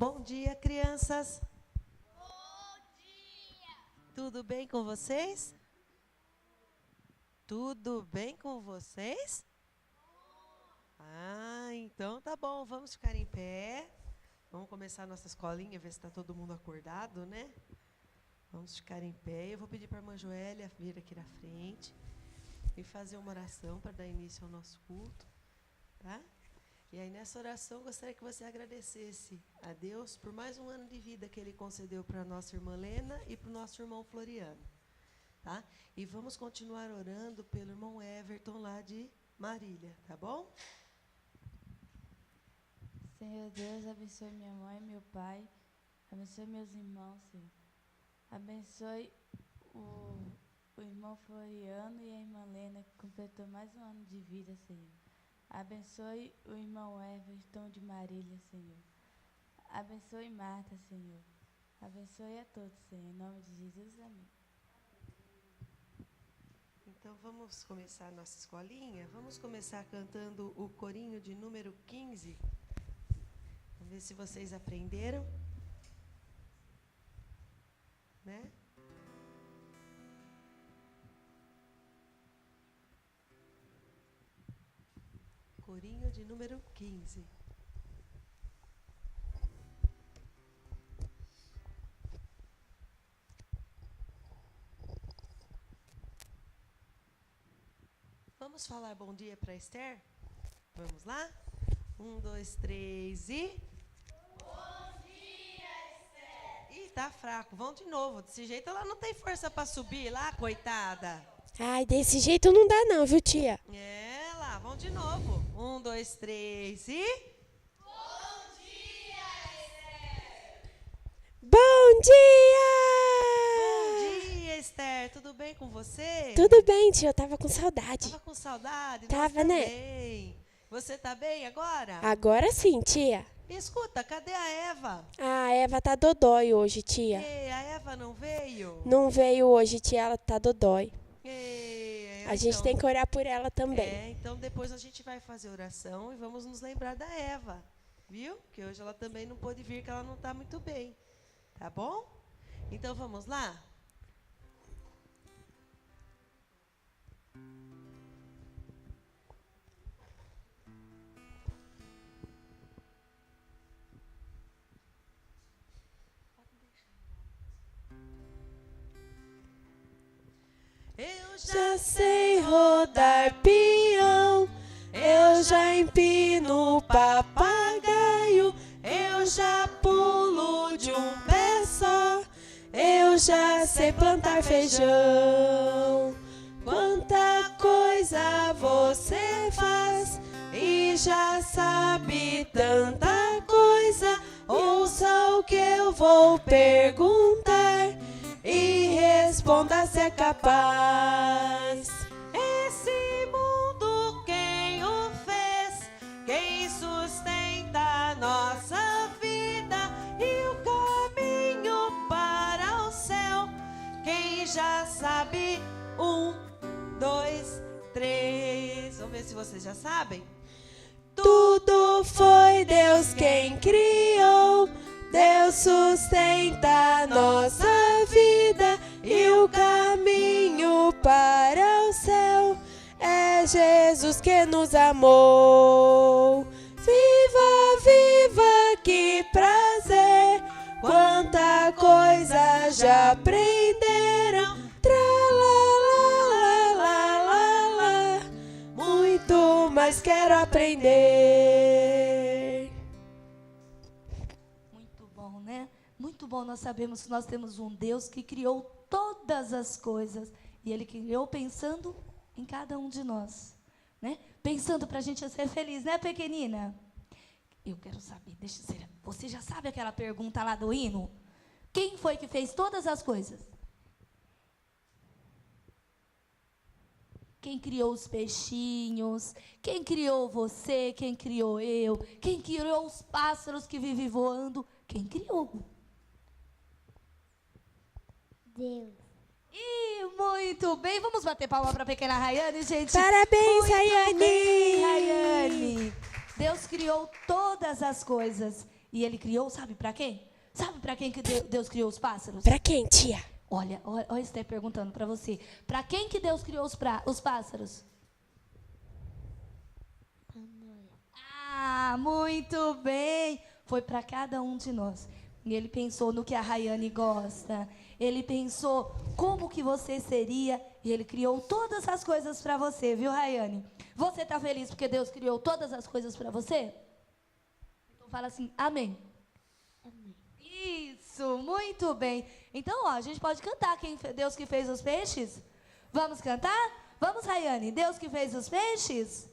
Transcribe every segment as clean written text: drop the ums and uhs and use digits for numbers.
Bom dia, crianças. Bom dia! Tudo bem com vocês? Tudo bem com vocês? Então tá bom. Vamos ficar em pé. Vamos começar a nossa escolinha, ver se está todo mundo acordado, né? Vamos ficar em pé. Eu vou pedir para a irmã Joélia vir aqui na frente e fazer uma oração para dar início ao nosso culto, tá? E aí, nessa oração, eu gostaria que você agradecesse a Deus por mais um ano de vida que Ele concedeu para a nossa irmã Lena e para o nosso irmão Floriano, tá? E vamos continuar orando pelo irmão Everton lá de Marília, tá bom? Senhor Deus, abençoe minha mãe e meu pai, abençoe meus irmãos, Senhor. Abençoe o irmão Floriano e a irmã Lena, que completou mais um ano de vida, Senhor. Abençoe o irmão Everton de Marília, Senhor. Abençoe Marta, Senhor. Abençoe a todos, Senhor. Em nome de Jesus, amém. Então, vamos começar a nossa escolinha. Vamos começar cantando o corinho de número 15. Vamos ver se vocês aprenderam, né? Corinho de número 15. Vamos falar bom dia para Esther? Vamos lá? 1, 2, 3 e... Bom dia, Esther! Ih, tá fraco. Vamos de novo. Desse jeito ela não tem força para subir lá, coitada. Ai, desse jeito não dá não, viu, tia? É, lá, vamos de novo. 1, 2, 3 e... Bom dia, Esther! Bom dia! Bom dia, Esther. Tudo bem com você? Tudo bem, tia, eu tava com saudade. Tava com saudade? Tava, Nós né? também. Você tá bem agora? Agora sim, tia. Escuta, cadê a Eva? A Eva tá dodói hoje, tia. Ei, a Eva não veio? Não veio hoje, tia, ela tá dodói. Ei, A gente tem que orar por ela também. Então depois a gente vai fazer oração e vamos nos lembrar da Eva, viu? Que hoje ela também não pôde vir, que ela não tá muito bem. Tá bom? Então vamos lá? Eu Já sei rodar peão, eu já empino o papagaio, eu já pulo de um pé só, eu já sei plantar feijão. Quanta coisa você faz e já sabe tanta coisa, ouça o que eu vou perguntar e responda se é capaz. Esse mundo quem o fez, quem sustenta a nossa vida e o caminho para o céu, quem já sabe? 1, 2, 3. Vamos ver se vocês já sabem. Tudo foi Deus quem criou, Deus sustenta a nossa vida e o caminho para o céu é Jesus que nos amou. Viva, viva, que prazer, quanta coisa já aprenderam. Tralalalala, muito mais quero aprender. Muito bom, né? Muito bom. Nós sabemos que nós temos um Deus que criou todas as coisas. E Ele criou pensando em cada um de nós, né? Pensando para a gente ser feliz, né, pequenina? Eu quero saber, deixa eu ser. Você já sabe aquela pergunta lá do hino? Quem foi que fez todas as coisas? Quem criou os peixinhos? Quem criou você? Quem criou eu? Quem criou os pássaros que vivem voando? Quem criou? Deus. Ih, muito bem. Vamos bater palma para a pequena Rayane, gente. Parabéns, Muito Rayane! bem, Rayane. Deus criou todas as coisas. E ele criou, sabe para quem? Sabe para quem que Deus criou os pássaros? Pra quem, tia? Olha Esther perguntando para você. Para quem que Deus criou os pássaros? Ah, muito bem. Foi para cada um de nós. E ele pensou no que a Rayane gosta. Ele pensou como que você seria. E ele criou todas as coisas para você, viu, Rayane? Você está feliz porque Deus criou todas as coisas para você? Então fala assim, amém. Amém. Isso, muito bem. Então, ó, a gente pode cantar Deus que fez os peixes? Vamos cantar? Vamos, Rayane. Deus que fez os peixes?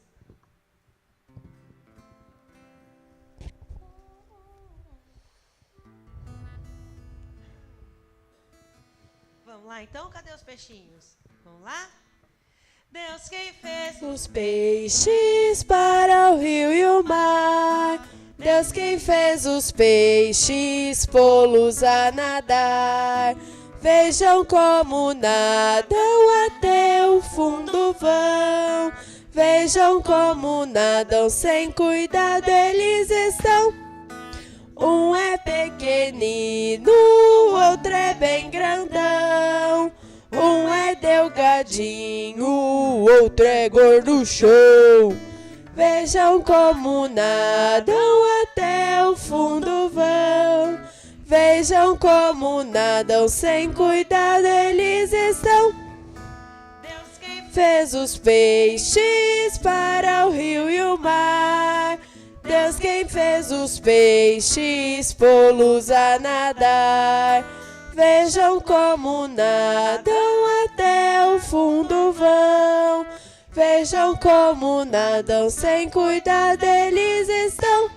Vamos lá, então? Cadê os peixinhos? Vamos lá? Deus quem fez Os peixes para o rio e o mar. Deus quem fez os peixes, pô-los a nadar. Vejam como nadam até o fundo vão. Vejam como nadam sem cuidado eles estão. Um é pequenino, o outro é bem grandão. Um é delgadinho, o outro é gorduchão. Vejam como nadam até o fundo vão. Vejam como nadam sem cuidado eles estão. Deus quem Fez os peixes para o rio e o mar. Deus quem fez os peixes, pô-los a nadar. Vejam como nadam até o fundo vão. Vejam como nadam sem cuidado eles estão.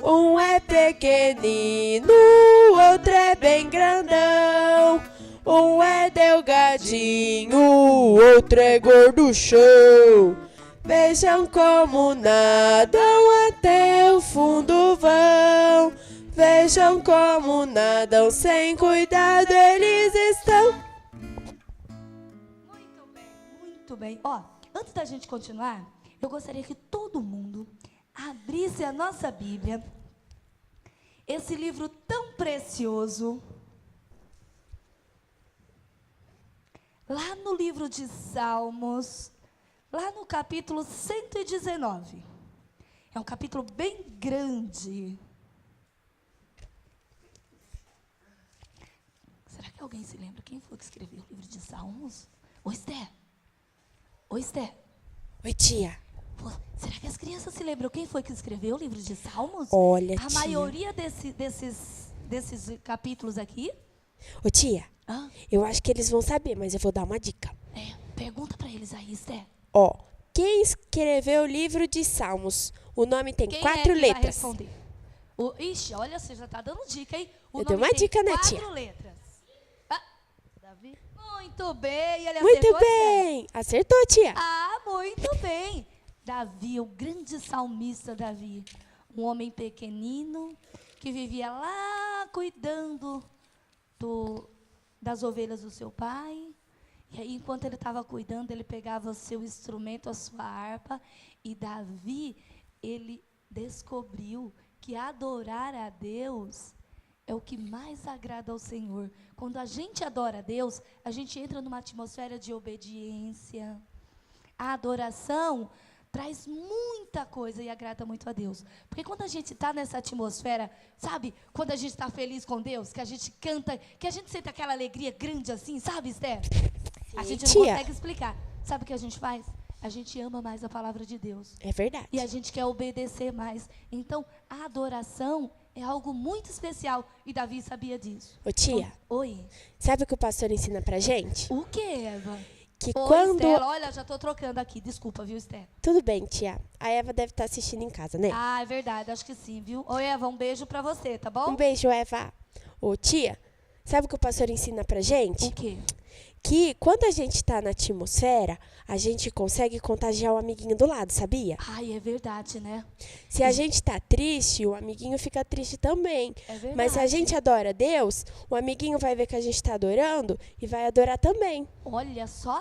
Um é pequenino, o outro é bem grandão. Um é delgadinho, o outro é gorduchão. Vejam como nadam até o fundo vão. Vejam como nadam sem cuidado eles estão. Muito bem, muito bem. Ó, antes da gente continuar, eu gostaria que todo mundo abrisse a nossa Bíblia, esse livro tão precioso, lá no livro de Salmos, lá no capítulo 119. É um capítulo bem grande. Será que alguém se lembra quem foi que escreveu o livro de Salmos? Ô, Esther. Ô, Esther. Oi, tia. Pô, será que as crianças se lembram quem foi que escreveu o livro de Salmos? Olha, A tia. maioria desses capítulos aqui? Ô, tia, Ah, eu acho que eles vão saber, mas eu vou dar uma dica. pergunta pra eles aí, Esther. Ó, quem escreveu o livro de Salmos? O nome tem Quem 4 é que vai letras. responder? Ixi, olha, você já tá dando dica, hein? O Eu dei nome uma tem dica, né, 4 tia? letras. Ah, Davi? Muito bem, ele Muito acertou, Esther? bem. Acertou, tia. Ah, muito bem. Davi, o grande salmista Davi. Um homem pequenino que vivia lá cuidando das ovelhas do seu pai. E aí, enquanto ele estava cuidando, ele pegava o seu instrumento, a sua harpa. E Davi, ele descobriu que adorar a Deus é o que mais agrada ao Senhor. Quando a gente adora a Deus, a gente entra numa atmosfera de obediência. A adoração traz muita coisa e agrada muito a Deus. Porque quando a gente está nessa atmosfera, sabe? Quando a gente está feliz com Deus, que a gente canta, que a gente sente aquela alegria grande assim, sabe, Esther? A gente não tia. consegue explicar. Sabe o que a gente faz? A gente ama mais a palavra de Deus. É verdade. E a gente quer obedecer mais. Então, a adoração é algo muito especial. E Davi sabia disso. Ô, tia, Oi. sabe o que o pastor ensina pra gente? O que, Eva? Que Oi, quando... Esther, olha, já tô trocando aqui. Desculpa, viu, Esther? Tudo bem, tia. A Eva deve estar assistindo em casa, né? Ah, é verdade, acho que sim, viu? Oi, Eva, um beijo pra você, tá bom? Um beijo, Eva. Ô, tia, sabe o que o pastor ensina pra gente? O quê? Que quando a gente tá na atmosfera, a gente consegue contagiar o amiguinho do lado, sabia? Ai, é verdade, né? Se a gente tá triste, o amiguinho fica triste também. É verdade. Mas se a gente adora Deus, o amiguinho vai ver que a gente tá adorando e vai adorar também. Olha só,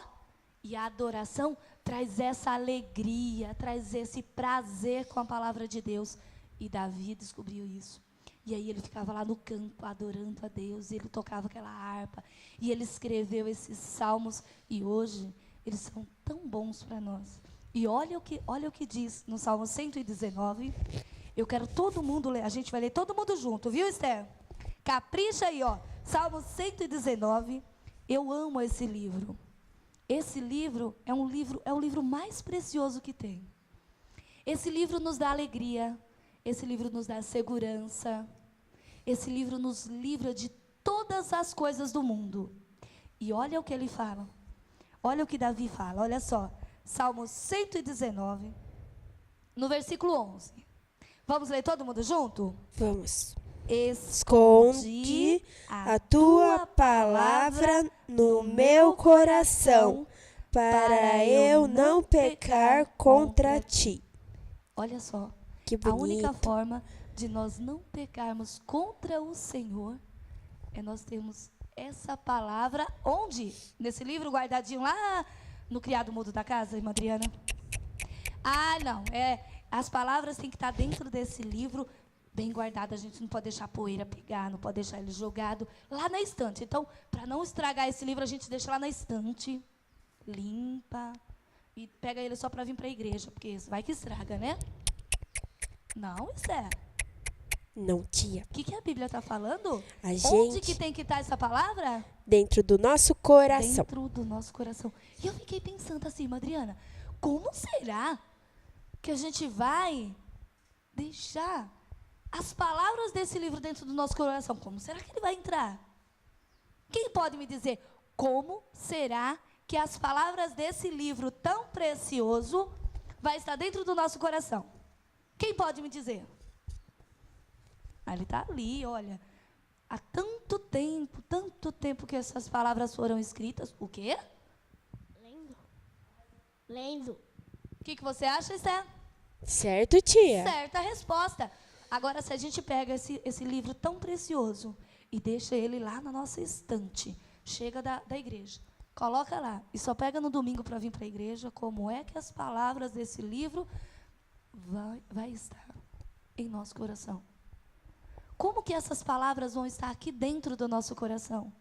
e a adoração traz essa alegria, traz esse prazer com a palavra de Deus. E Davi descobriu isso. E aí ele ficava lá no campo adorando a Deus, e ele tocava aquela harpa, e ele escreveu esses salmos, e hoje eles são tão bons para nós. E olha o que diz no Salmo 119. Eu quero todo mundo ler, a gente vai ler todo mundo junto, viu, Esther? Capricha aí, ó. Salmo 119. Eu amo esse livro. Esse livro é o livro mais precioso que tem. Esse livro nos dá alegria, esse livro nos dá segurança, esse livro nos livra de todas as coisas do mundo. E olha o que ele fala, olha o que Davi fala, olha só, Salmo 119, no versículo 11. Vamos ler todo mundo junto? Vamos. Esconde a tua palavra no meu coração, para eu não pecar contra ti. Olha só, Que a única bonito. forma de nós não pecarmos contra o Senhor é nós termos essa palavra onde? Nesse livro guardadinho lá no criado mudo da casa, irmã Adriana? Ah, não, as palavras têm que estar dentro desse livro, bem guardado. A gente não pode deixar a poeira pegar, não pode deixar ele jogado lá na estante. Então, para não estragar esse livro, a gente deixa lá na estante, limpa, e pega ele só para vir para a igreja, porque vai que estraga, né? Não, isso é. Não, tia. O que a Bíblia está falando? A Onde gente, que tem que estar essa palavra? dentro do nosso coração. Dentro do nosso coração. E eu fiquei pensando assim, irmã Adriana, como será que a gente vai deixar as palavras desse livro dentro do nosso coração? Como será que ele vai entrar? Quem pode me dizer como será que as palavras desse livro tão precioso vai estar dentro do nosso coração? Quem pode me dizer? Ele está ali, olha. Há tanto tempo que essas palavras foram escritas. O quê? Lendo. O que você acha, Esther? Certo, tia? Certa resposta. Agora, se a gente pega esse livro tão precioso e deixa ele lá na nossa estante, chega da igreja, coloca lá e só pega no domingo para vir para a igreja, como é que as palavras desse livro vai estar em nosso coração? Como que essas palavras vão estar aqui dentro do nosso coração?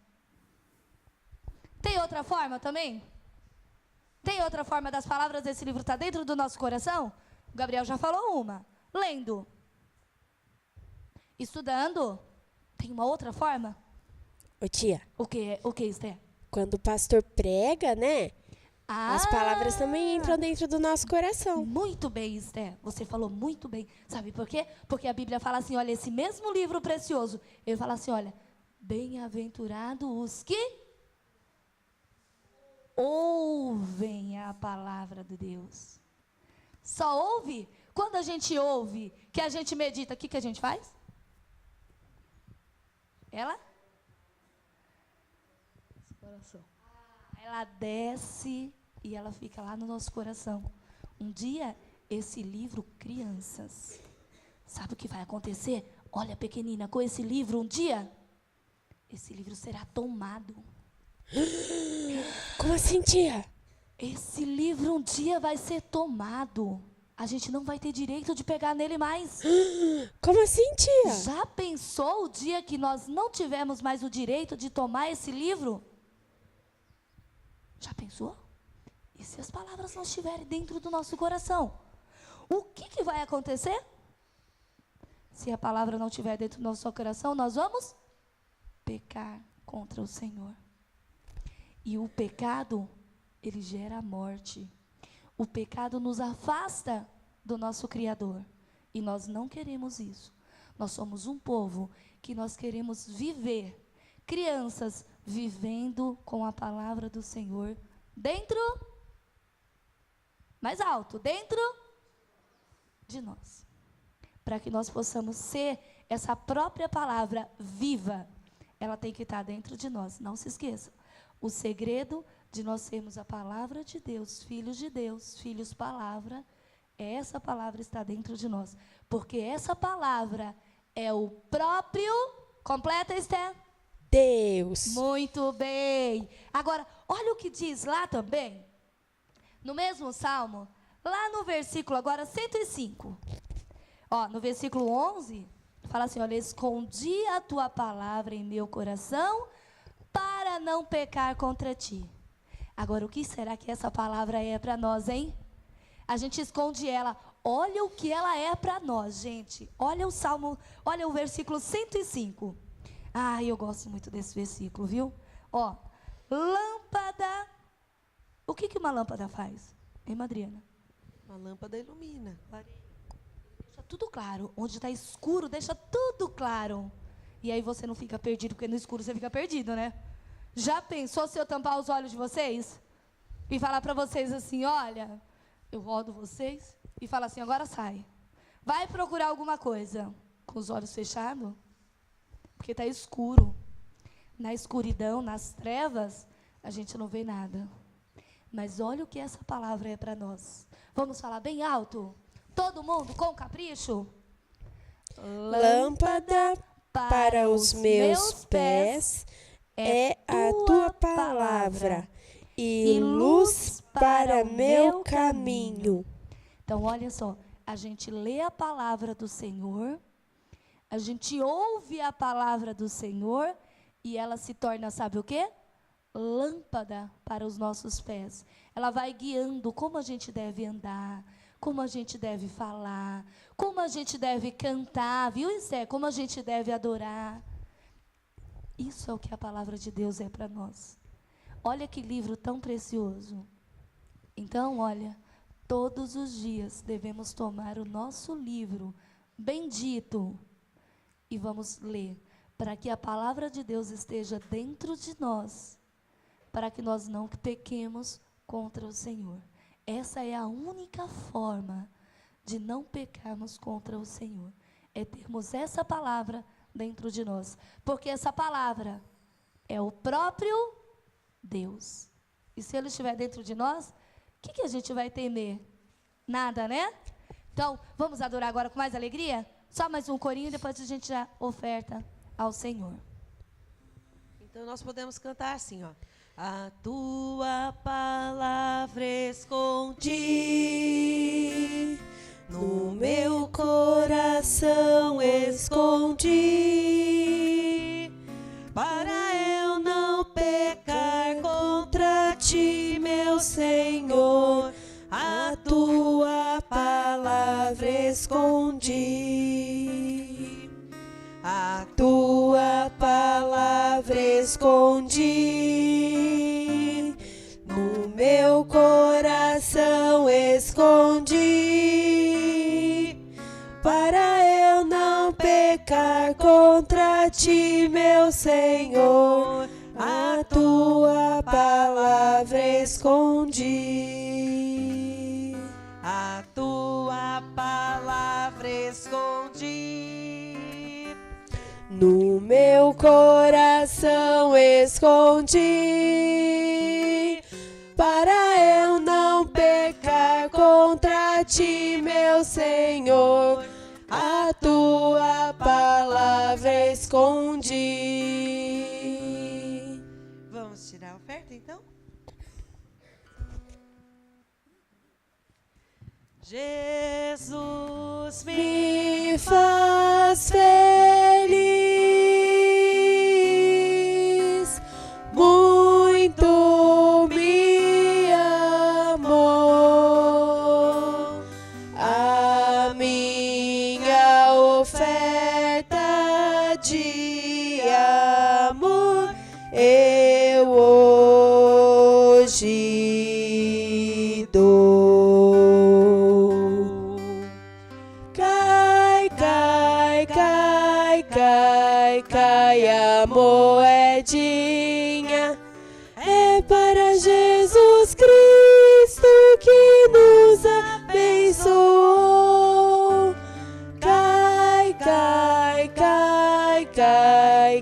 Tem outra forma também? Tem outra forma das palavras desse livro estar dentro do nosso coração? O Gabriel já falou uma. Lendo. Estudando. Tem uma outra forma? Ô, tia, O que, Esther? quando o pastor prega, né? As palavras também entram Ah, dentro do nosso coração. muito bem, Esther. Você falou muito bem. Sabe por quê? Porque a Bíblia fala assim, olha, esse mesmo livro precioso, ele fala assim, olha, bem-aventurados os que ouvem a palavra de Deus. Só ouve? Quando a gente ouve, que a gente medita, o que a gente faz? Ela desce e ela fica lá no nosso coração. Um dia, esse livro, crianças, sabe o que vai acontecer? Olha, pequenina, com esse livro, um dia, esse livro será tomado. Como assim, tia? Esse livro um dia vai ser tomado. A gente não vai ter direito de pegar nele mais. Como assim, tia? Já pensou o dia que nós não tivermos mais o direito de tomar esse livro? Já pensou? E se as palavras não estiverem dentro do nosso coração? O que vai acontecer? Se a palavra não estiver dentro do nosso coração, nós vamos pecar contra o Senhor. E o pecado, ele gera a morte. O pecado nos afasta do nosso Criador. E nós não queremos isso. Nós somos um povo que nós queremos viver. Crianças vivendo com a palavra do Senhor dentro, mais alto, dentro de nós. Para que nós possamos ser essa própria palavra viva, ela tem que estar dentro de nós. Não se esqueça. O segredo de nós sermos a palavra de Deus, filhos palavra, é essa palavra está dentro de nós. Porque essa palavra é o próprio, completa, Esther? Deus. Muito bem. Agora, olha o que diz lá também, no mesmo Salmo, lá no versículo agora 105. Ó, no versículo 11, fala assim, olha, escondi a tua palavra em meu coração para não pecar contra ti. Agora, o que será que essa palavra é para nós, hein? A gente esconde ela. Olha o que ela é para nós, gente. Olha o Salmo, olha o versículo 105. Ah, eu gosto muito desse versículo, viu? Ó, lâmpada. O que uma lâmpada faz? Hein, Madriana? Uma lâmpada ilumina. Deixa tudo claro. Onde está escuro, deixa tudo claro. E aí você não fica perdido, porque no escuro você fica perdido, né? Já pensou se eu tampar os olhos de vocês? E falar para vocês assim, olha, eu rodo vocês e falo assim, agora sai. Vai procurar alguma coisa. Com os olhos fechados? Porque está escuro. Na escuridão, nas trevas, a gente não vê nada. Mas olha o que essa palavra é para nós. Vamos falar bem alto? Todo mundo com capricho? Lâmpada para os meus pés é a tua palavra e luz para meu caminho. Então, olha só, a gente lê a palavra do Senhor, a gente ouve a palavra do Senhor e ela se torna, sabe o quê? Lâmpada para os nossos pés. Ela vai guiando como a gente deve andar, como a gente deve falar, como a gente deve cantar, viu, Isé? Como a gente deve adorar. Isso é o que a palavra de Deus é para nós. Olha que livro tão precioso. Então, olha, todos os dias devemos tomar o nosso livro bendito e vamos ler, para que a palavra de Deus esteja dentro de nós, para que nós não pequemos contra o Senhor. Essa é a única forma de não pecarmos contra o Senhor. É termos essa palavra dentro de nós. Porque essa palavra é o próprio Deus. E se Ele estiver dentro de nós, o que a gente vai temer? Nada, né? Então, vamos adorar agora com mais alegria? Só mais um corinho e depois a gente já oferta ao Senhor. Então nós podemos cantar assim, ó. A tua palavra escondi, no meu coração escondi, para eu não pecar contra ti, meu Senhor. A tua palavra escondi, a tua palavra escondi, no meu coração escondi, para eu não pecar contra ti, meu Senhor. A tua palavra escondi, a tua palavra escondi, no meu coração escondi, para eu não pecar contra ti, meu Senhor. A tua palavra escondi. Vamos tirar a oferta, então? Jesus me faz feliz, muito me amou. A minha oferta de amor eu hoje dou. Cai a moedinha, é para Jesus Cristo que nos abençoou.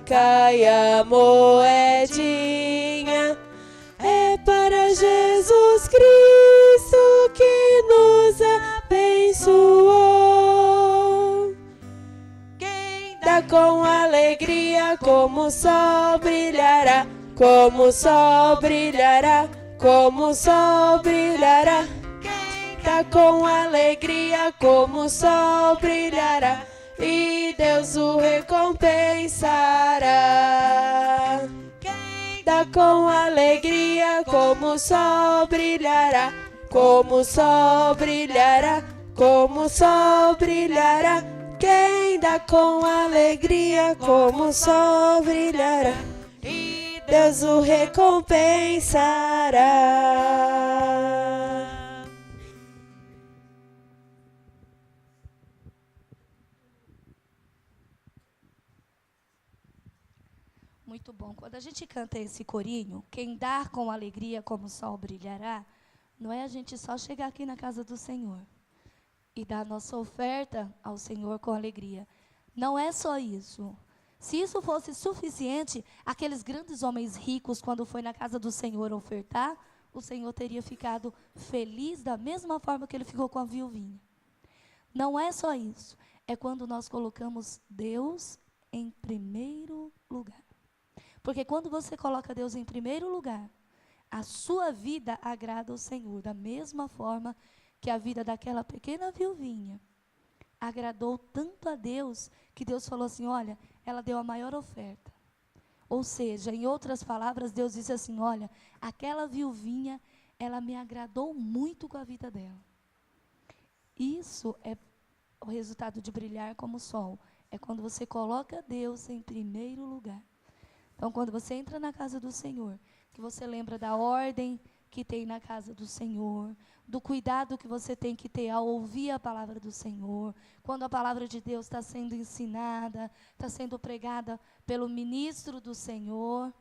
Cai a moedinha, é para Jesus Cristo que nos abençoou. Quem dá com alegria, como o sol brilhará, como o sol brilhará, como o sol brilhará. Quem dá com alegria, como o sol brilhará, e Deus o recompensará. Quem dá com alegria, como o sol brilhará, como o sol brilhará, como o sol brilhará. Quem dá com alegria, como o sol brilhará, e Deus o recompensará. Muito bom. Quando a gente canta esse corinho, quem dá com alegria como o sol brilhará, não é a gente só chegar aqui na casa do Senhor e dar nossa oferta ao Senhor com alegria. Não é só isso. Se isso fosse suficiente, aqueles grandes homens ricos, quando foi na casa do Senhor ofertar, o Senhor teria ficado feliz da mesma forma que ele ficou com a viuvinha. Não é só isso. É quando nós colocamos Deus em primeiro lugar. Porque quando você coloca Deus em primeiro lugar, a sua vida agrada ao Senhor, da mesma forma que a vida daquela pequena viuvinha agradou tanto a Deus, que Deus falou assim, olha, ela deu a maior oferta. Ou seja, em outras palavras, Deus disse assim, olha, aquela viuvinha, ela me agradou muito com a vida dela. Isso é o resultado de brilhar como o sol. É quando você coloca Deus em primeiro lugar. Então, quando você entra na casa do Senhor, que você lembra da ordem que tem na casa do Senhor, do cuidado que você tem que ter ao ouvir a palavra do Senhor, quando a palavra de Deus está sendo ensinada, está sendo pregada pelo ministro do Senhor,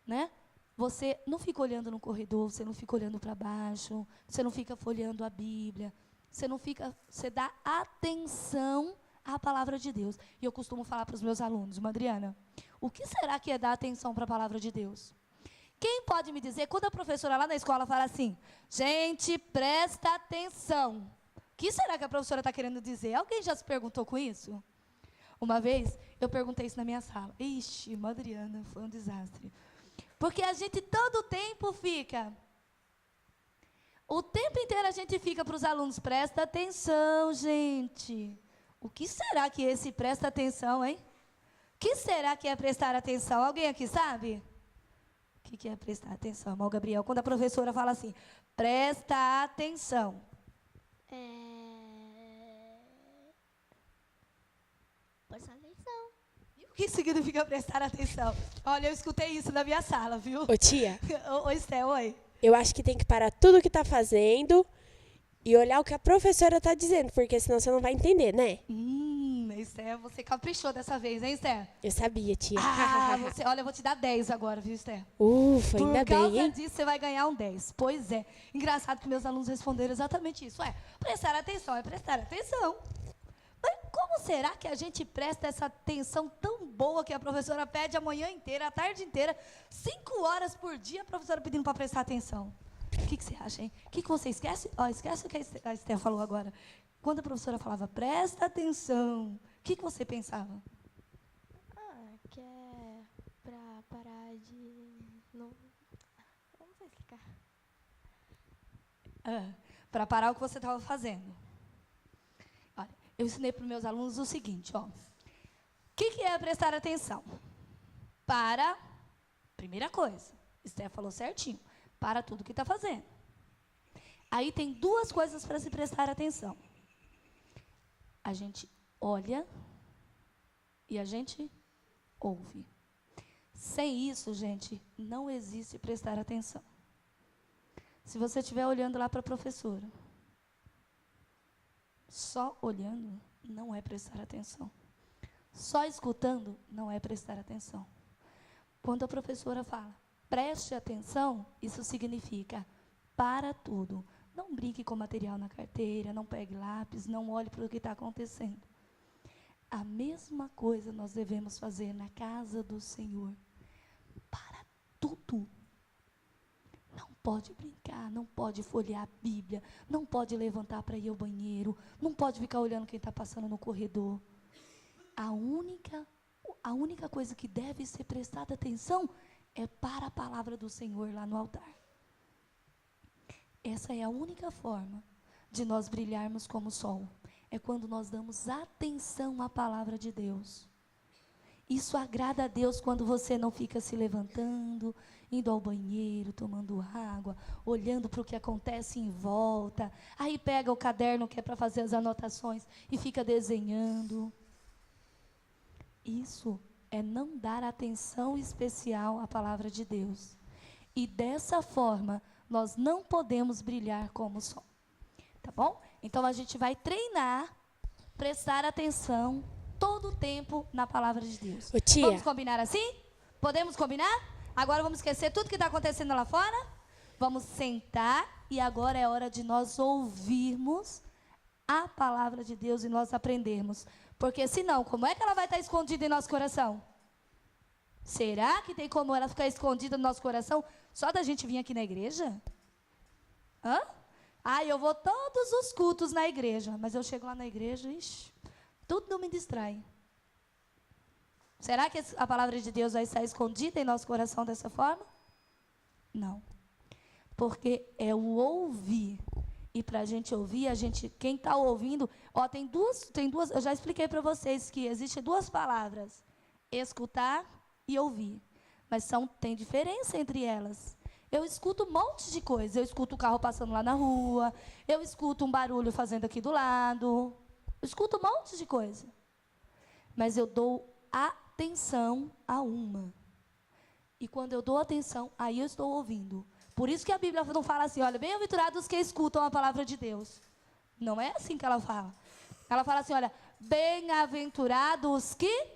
né? Você não fica olhando no corredor, você não fica olhando para baixo, você não fica folheando a Bíblia, você dá atenção à palavra de Deus. E eu costumo falar para os meus alunos, Adriana, o que será que é dar atenção para a palavra de Deus? Quem pode me dizer, quando a professora lá na escola fala assim, gente, presta atenção. O que será que a professora está querendo dizer? Alguém já se perguntou com isso? Uma vez, eu perguntei isso na minha sala. Ixi, Adriana, foi um desastre. Porque a gente todo o tempo fica... O tempo inteiro a gente fica para os alunos, presta atenção, gente. O que será que é esse presta atenção, hein? O que será que é prestar atenção? Alguém aqui sabe? O que é prestar atenção, irmão Gabriel? Quando a professora fala assim, presta atenção. Prestar atenção. E o que significa prestar atenção? Olha, eu escutei isso na minha sala, viu? Ô tia, Ô, Esté, oi. eu acho que tem que parar tudo o que tá fazendo e olhar o que a professora tá dizendo, porque senão você não vai entender, né? Esté, você caprichou dessa vez, hein, Esté? Eu sabia, tia. Olha, eu vou te dar 10 agora, viu, Esté? Ufa, ainda Por causa bem, hein? disso, você vai ganhar um 10. Pois é. Engraçado que meus alunos responderam exatamente isso. Prestar atenção é prestar atenção. Mas como será que a gente presta essa atenção tão boa que a professora pede a manhã inteira, a tarde inteira, 5 horas por dia, a professora pedindo para prestar atenção? O que você acha, hein? O que você esquece? Esquece o que a Esté falou agora. Quando a professora falava, presta atenção, o que você pensava? Que é pra parar de... Não sei explicar. Para parar o que você estava fazendo. Olha, eu ensinei para os meus alunos o seguinte, ó. O que é prestar atenção? Para, primeira coisa, Esté falou certinho, para tudo que está fazendo. Aí tem 2 coisas para se prestar atenção. A gente olha e a gente ouve. Sem isso, gente, não existe prestar atenção. Se você estiver olhando lá para a professora, só olhando não é prestar atenção. Só escutando não é prestar atenção. Quando a professora fala, preste atenção, isso significa para tudo. Não brinque com material na carteira, não pegue lápis, não olhe para o que está acontecendo. A mesma coisa nós devemos fazer na casa do Senhor. Para tudo. Não pode brincar, não pode folhear a Bíblia, não pode levantar para ir ao banheiro, não pode ficar olhando quem está passando no corredor. A única coisa que deve ser prestada atenção é para a palavra do Senhor lá no altar. Essa é a única forma de nós brilharmos como o sol. É quando nós damos atenção à palavra de Deus. Isso agrada a Deus quando você não fica se levantando, indo ao banheiro, tomando água, olhando para o que acontece em volta. Aí pega o caderno que é para fazer as anotações e fica desenhando. Isso é não dar atenção especial à palavra de Deus. E dessa forma, nós não podemos brilhar como o sol. Tá bom? Então, a gente vai treinar, prestar atenção todo o tempo na palavra de Deus. Ô, tia. Vamos combinar assim? Podemos combinar? Agora vamos esquecer tudo que está acontecendo lá fora? Vamos sentar e agora é hora de nós ouvirmos a palavra de Deus e nós aprendermos. Porque senão, como é que ela vai estar escondida em nosso coração? Será que tem como ela ficar escondida no nosso coração só da gente vir aqui na igreja? Hã? Ah, eu vou todos os cultos na igreja, mas eu chego lá na igreja, ixi, tudo me distrai. Será que a palavra de Deus vai estar escondida em nosso coração dessa forma? Não. Porque é o ouvir. E para a gente ouvir, quem está ouvindo, ó, tem duas, eu já expliquei para vocês que existem duas palavras, escutar e ouvir. Mas tem diferença entre elas. Eu escuto um monte de coisa. Eu escuto o carro passando lá na rua, eu escuto um barulho fazendo aqui do lado, eu escuto um monte de coisa. Mas eu dou atenção a uma. E quando eu dou atenção, aí eu estou ouvindo. Por isso que a Bíblia não fala assim, olha, bem-aventurados que escutam a palavra de Deus. Não é assim que ela fala. Ela fala assim, olha, bem-aventurados que...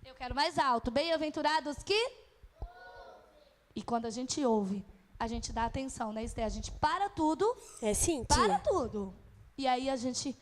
Eu quero mais alto. Bem-aventurados que... E quando a gente ouve, a gente dá atenção, né, Esther? A gente para tudo. É sim, tia. Para tudo. E aí a gente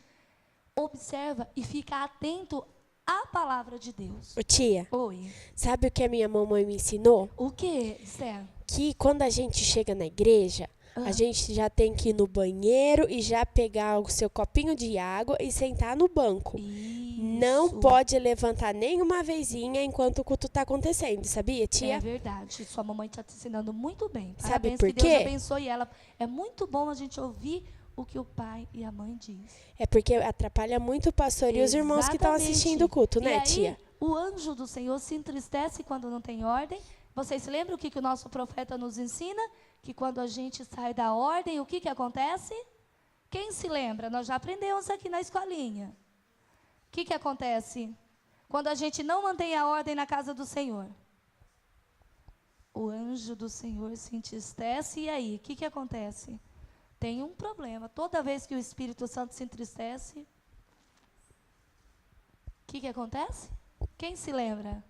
observa e fica atento à palavra de Deus. Ô, tia, Oi. sabe o que a minha mamãe me ensinou? O quê, Esther? Que quando a gente chega na igreja, a gente já tem que ir no banheiro e já pegar o seu copinho de água e sentar no banco. Isso. Não pode levantar nenhuma vezinha enquanto o culto está acontecendo, sabia, tia? É verdade. Sua mamãe está te ensinando muito bem. Sabe Parabéns, por que Deus quê? abençoe ela. É muito bom a gente ouvir o que o pai e a mãe dizem. É porque atrapalha muito o pastor e os irmãos que estão Exatamente. assistindo o culto, né, e aí, tia? O anjo do Senhor se entristece quando não tem ordem. Vocês se lembram o que o nosso profeta nos ensina? Que quando a gente sai da ordem, o que acontece? Quem se lembra? Nós já aprendemos aqui na escolinha. O que acontece quando a gente não mantém a ordem na casa do Senhor? O anjo do Senhor se entristece e aí, o que acontece? Tem um problema. Toda vez que o Espírito Santo se entristece, o que acontece? Quem se lembra?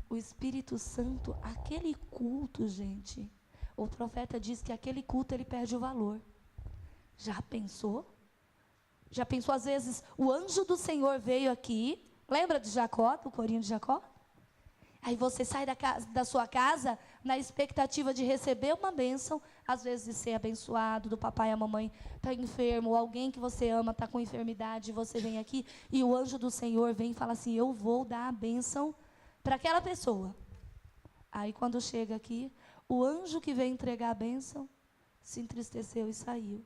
O Espírito Santo, aquele culto, gente, o profeta diz que aquele culto ele perde o valor. Já pensou? Já pensou, às vezes, o anjo do Senhor veio aqui, lembra de Jacó, do corinho de Jacó? Aí você sai da sua casa na expectativa de receber uma bênção, às vezes de ser abençoado, do papai e a mamãe está enfermo, ou alguém que você ama está com enfermidade, você vem aqui e o anjo do Senhor vem e fala assim, eu vou dar a bênção para aquela pessoa. Aí quando chega aqui, o anjo que veio entregar a bênção se entristeceu e saiu.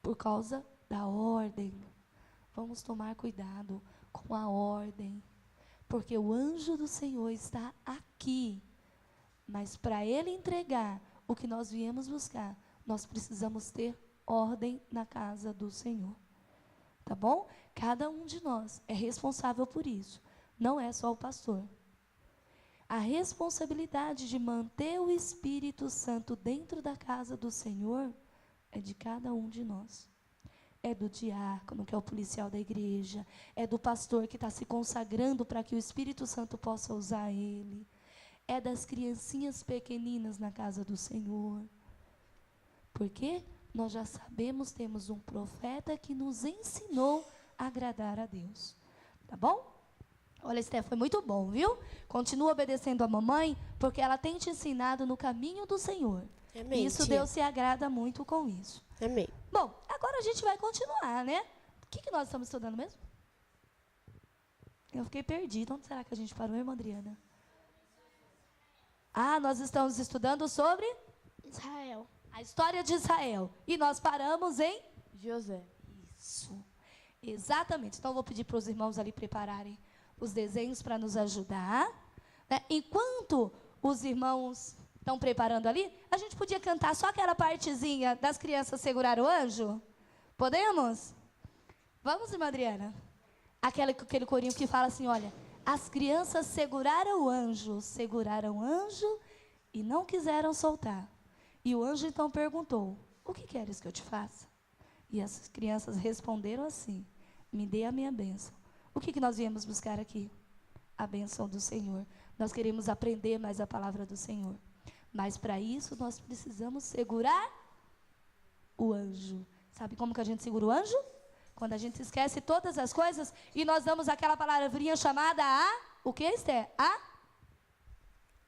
Por causa da ordem. Vamos tomar cuidado com a ordem. Porque o anjo do Senhor está aqui. Mas para ele entregar o que nós viemos buscar, nós precisamos ter ordem na casa do Senhor. Tá bom? Cada um de nós é responsável por isso. Não é só o pastor. A responsabilidade de manter o Espírito Santo dentro da casa do Senhor é de cada um de nós. É do diácono, que é o policial da igreja. É do pastor que está se consagrando para que o Espírito Santo possa usar ele. É das criancinhas pequeninas na casa do Senhor. Porque nós já sabemos, temos um profeta que nos ensinou a agradar a Deus. Tá bom? Olha, Esther, foi muito bom, viu? Continua obedecendo a mamãe, porque ela tem te ensinado no caminho do Senhor. Amém, Isso tia. Deus se agrada muito com isso. Amém. Bom, agora a gente vai continuar, né? O que nós estamos estudando mesmo? Eu fiquei perdida. Onde será que a gente parou, irmã Adriana? Ah, nós estamos estudando sobre Israel. A história de Israel. E nós paramos em José. isso. Exatamente. Então, eu vou pedir para os irmãos ali prepararem os desenhos para nos ajudar. Né? Enquanto os irmãos estão preparando ali, a gente podia cantar só aquela partezinha das crianças segurar o anjo? Podemos? Vamos, irmã Adriana? Aquele corinho que fala assim, olha, as crianças seguraram o anjo e não quiseram soltar. E o anjo então perguntou, o que queres que eu te faça? E as crianças responderam assim, me dê a minha bênção. O que nós viemos buscar aqui? A bênção do Senhor. Nós queremos aprender mais a palavra do Senhor. Mas para isso nós precisamos segurar o anjo. Sabe como que a gente segura o anjo? Quando a gente esquece todas as coisas e nós damos aquela palavrinha chamada o que, Esther?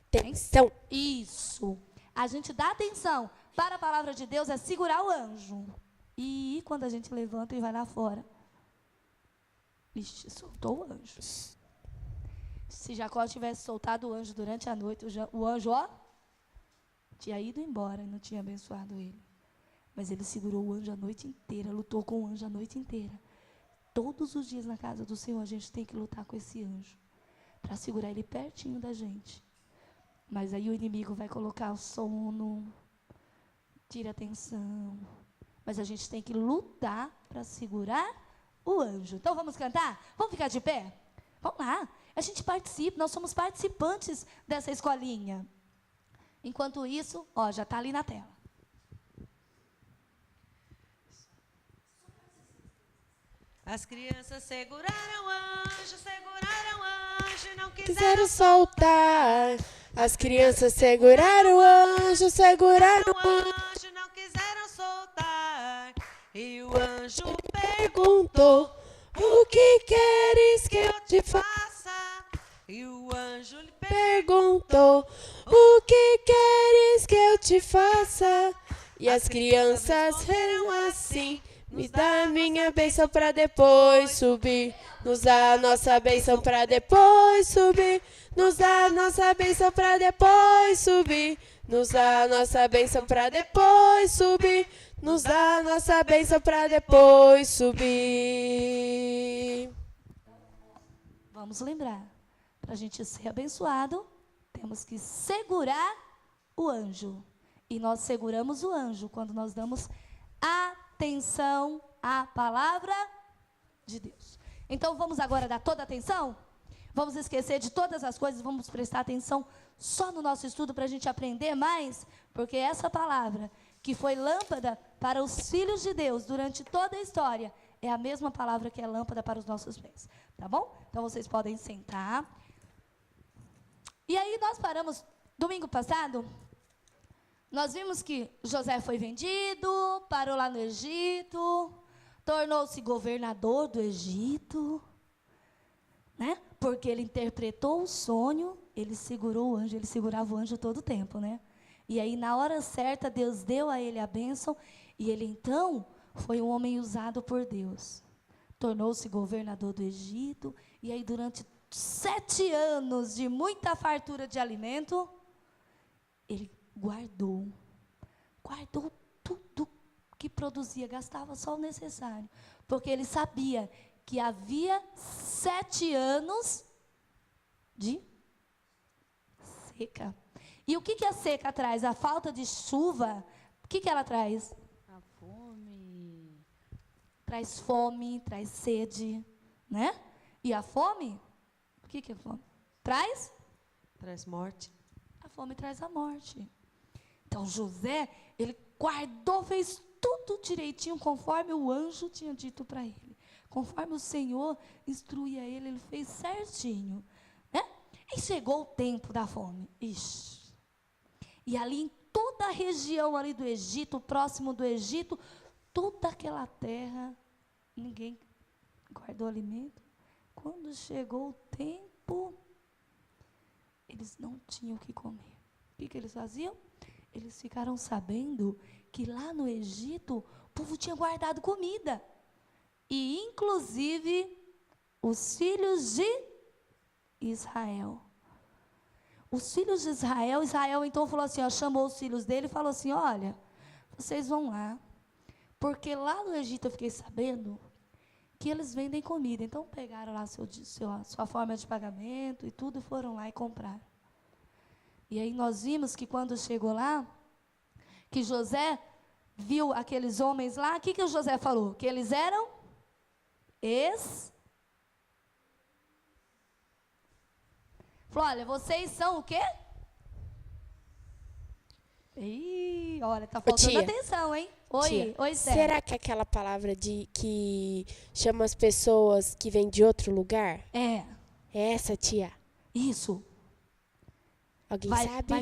Atenção. Isso. A gente dá atenção para a palavra de Deus é segurar o anjo. E quando a gente levanta e vai lá fora, ixi, soltou o anjo. Se Jacó tivesse soltado o anjo durante a noite, o anjo, tinha ido embora e não tinha abençoado ele. Mas ele segurou o anjo a noite inteira, lutou com o anjo a noite inteira. Todos os dias na casa do Senhor a gente tem que lutar com esse anjo, para segurar ele pertinho da gente. Mas aí o inimigo vai colocar o sono, tira a atenção. Mas a gente tem que lutar para segurar o anjo. Então vamos cantar? Vamos ficar de pé? Vamos lá. A gente participa, nós somos participantes dessa escolinha. Enquanto isso, já está ali na tela. As crianças seguraram o anjo, não Quiseram soltar. As crianças seguraram o anjo, não quiseram soltar. E o anjo perguntou, o que queres que eu te faça? passa. E o anjo lhe Perguntou, o que queres que eu te faça? E as crianças responderam assim, me dá a minha bênção pra depois subir. Nos dá a nossa bênção pra depois subir. Nos dá a nossa bênção pra depois subir. Nos dá a nossa bênção pra depois subir. Nos dá a nossa bênção pra depois subir. Vamos lembrar, para a gente ser abençoado, temos que segurar o anjo. E nós seguramos o anjo quando nós damos atenção à palavra de Deus. Então vamos agora dar toda a atenção? Vamos esquecer de todas as coisas, vamos prestar atenção só no nosso estudo para a gente aprender mais, porque essa palavra que foi lâmpada para os filhos de Deus durante toda a história, é a mesma palavra que é lâmpada para os nossos pés, tá bom? Então vocês podem sentar. E aí nós paramos, domingo passado, nós vimos que José foi vendido, parou lá no Egito, tornou-se governador do Egito, né? Porque ele interpretou o sonho, ele segurou o anjo, ele segurava o anjo todo o tempo, né? E aí, na hora certa, Deus deu a ele a bênção, e ele, então, foi um homem usado por Deus. Tornou-se governador do Egito, e aí, durante 7 anos de muita fartura de alimento, ele guardou tudo que produzia, gastava só o necessário, porque ele sabia que havia 7 anos de seca. E o que a seca traz? A falta de chuva, o que ela traz? A fome. Traz fome, traz sede, né? E a fome, o que é fome? Traz morte. A fome traz a morte. Então, José, ele guardou, fez tudo direitinho, conforme o anjo tinha dito para ele. Conforme o Senhor instruía ele, ele fez certinho, né? E chegou o tempo da fome. Ixi. E ali em toda a região ali do Egito, próximo do Egito, toda aquela terra, ninguém guardou alimento. Quando chegou o tempo, eles não tinham o que comer. O que eles faziam? Eles ficaram sabendo que lá no Egito, o povo tinha guardado comida. E, inclusive, os filhos de Israel. os filhos de Israel, Israel então falou assim, ó, chamou os filhos dele e falou assim, olha, vocês vão lá, porque lá no Egito eu fiquei sabendo que eles vendem comida. Então pegaram lá sua forma de pagamento e tudo, e foram lá e compraram. E aí nós vimos que quando chegou lá, que José viu aqueles homens lá, o que o José falou? Que eles eram falou, olha, vocês são o quê? Ih, olha, tá faltando tia. atenção, hein? Oi, Tia, oi, Sé. será que é aquela palavra que chama as pessoas que vêm de outro lugar? É, É essa, tia? isso. Alguém Vai, sabe?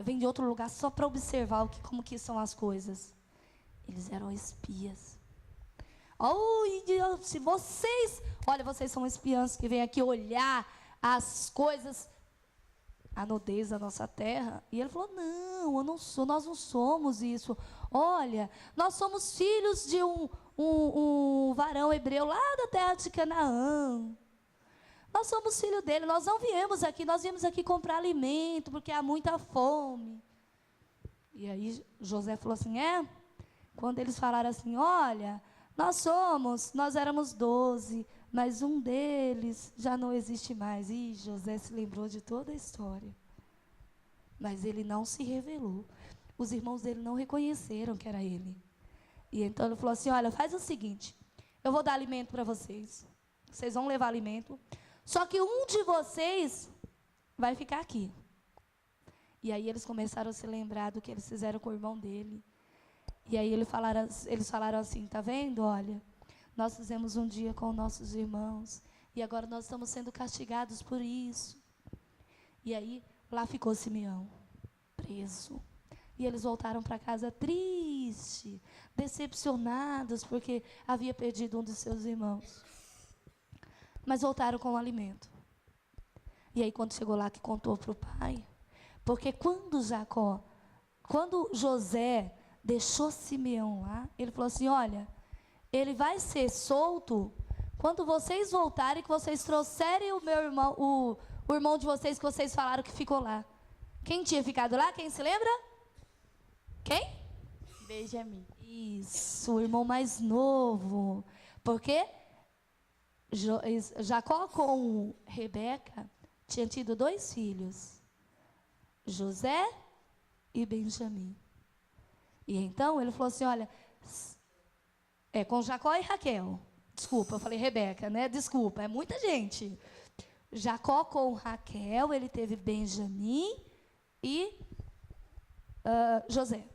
vem de outro lugar só para observar como que são as coisas. Eles eram espias. Oh, se vocês, olha, vocês são espiãs que vêm aqui olhar as coisas, a nudez da nossa terra. E ele falou, não, eu não sou, nós não somos isso. Olha, nós somos filhos de um varão hebreu lá da terra de Canaã. Nós somos filhos dele, nós não viemos aqui, nós viemos aqui comprar alimento, porque há muita fome. E aí José falou assim, quando eles falaram assim, olha, nós éramos 12, mas um deles já não existe mais. E José se lembrou de toda a história. Mas ele não se revelou. Os irmãos dele não reconheceram que era ele. E então ele falou assim, olha, faz o seguinte, eu vou dar alimento para vocês. Vocês vão levar alimento. Só que um de vocês vai ficar aqui. E aí eles começaram a se lembrar do que eles fizeram com o irmão dele. E aí eles falaram assim, tá vendo? Olha, nós fizemos um dia com nossos irmãos. E agora nós estamos sendo castigados por isso. E aí lá ficou Simeão, preso. E eles voltaram para casa triste, decepcionados, porque havia perdido um dos seus irmãos. Mas voltaram com o alimento. E aí quando chegou lá que contou para o pai, porque quando José deixou Simeão lá, ele falou assim, olha, ele vai ser solto quando vocês voltarem, que vocês trouxerem o meu irmão, o irmão de vocês que vocês falaram que ficou lá. Quem tinha ficado lá? Quem se lembra? Quem? Benjamim. Isso, o irmão mais novo. Porque Jacó com Rebeca tinha tido 2 filhos, José e Benjamim. E então ele falou assim, olha, com Jacó e Raquel. Desculpa, eu falei Rebeca, né? Desculpa, é muita gente. Jacó com Raquel, ele teve Benjamim e José.